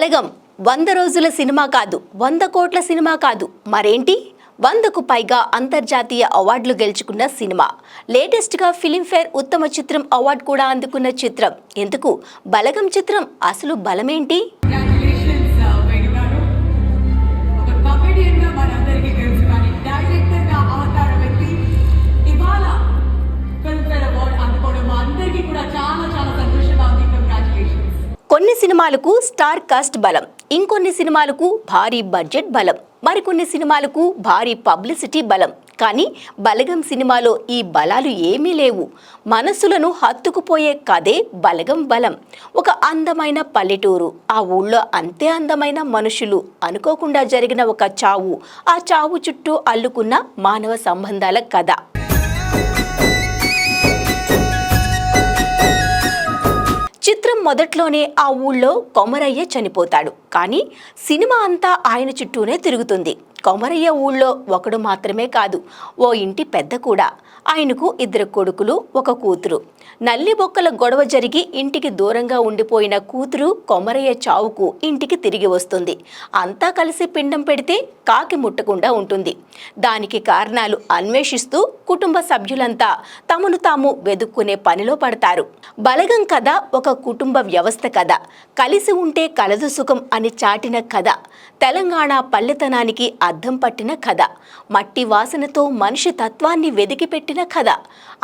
బలగం 100 రోజుల సినిమా కాదు, 100 కోట్ల సినిమా కాదు, మరేంటి 100కు పైగా అంతర్జాతీయ అవార్డులు గెలుచుకున్న సినిమా. లేటెస్ట్గా ఫిలింఫేర్ ఉత్తమ చిత్రం అవార్డు కూడా అందుకున్న చిత్రం. ఎందుకు బలగం చిత్రం అసలు బలమేంటి? కొన్ని సినిమాలకు స్టార్ కాస్ట్ బలం, ఇంకొన్ని సినిమాలకు భారీ బడ్జెట్ బలం, మరికొన్ని సినిమాలకు భారీ పబ్లిసిటీ బలం. కానీ బలగం సినిమాలో ఈ బలాలు ఏమీ లేవు. మనసులను హత్తుకుపోయే కథే బలగం బలం. ఒక అందమైన పల్లెటూరు, ఆ ఊళ్ళో అంతే అందమైన మనుషులు, అనుకోకుండా జరిగిన ఒక చావు, ఆ చావు చుట్టూ అల్లుకున్న మానవ సంబంధాల కథ. చిత్రం మొదట్లోనే ఆ ఊళ్ళో కొమరయ్య చనిపోతాడు. కానీ సినిమా అంతా ఆయన చుట్టూనే తిరుగుతుంది. కొమరయ్య ఊళ్ళో ఒకడు మాత్రమే కాదు, ఓ ఇంటి పెద్ద కూడా. ఆయనకు 2 కొడుకులు, 1 కూతురు. నల్లి బొక్కల గొడవ జరిగి ఇంటికి దూరంగా ఉండిపోయిన కూతురు కొమరయ్య చావుకు ఇంటికి తిరిగి వస్తుంది. అంతా కలిసి పిండం పెడితే కాకి ముట్టకుండా ఉంటుంది. దానికి కారణాలు అన్వేషిస్తూ కుటుంబ సభ్యులంతా తమను తాము వెదుక్కునే పనిలో పడతారు. బలగం కథ ఒక కుటుంబ వ్యవస్థ కథ. కలిసి ఉంటే కలదు సుఖం అని చాటిన కథ. తెలంగాణ పల్లెతనానికి అద్దం పట్టిన కథ. మట్టి వాసనతో మనిషి తత్వాన్ని వెదికిపెట్టిన కథ.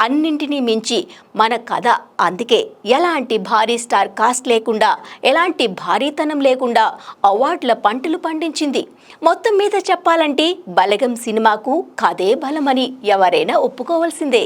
అన్నింటినీ మించి మన కథ. అందుకే ఎలాంటి భారీ స్టార్ కాస్ట్ లేకుండా, ఎలాంటి భారీతనం లేకుండా అవార్డుల పంటలు పండించింది. మొత్తం మీద చెప్పాలంటే బలగం సినిమాకు కథే బలమని ఎవరైనా ఒప్పుకోవాల్సిందే.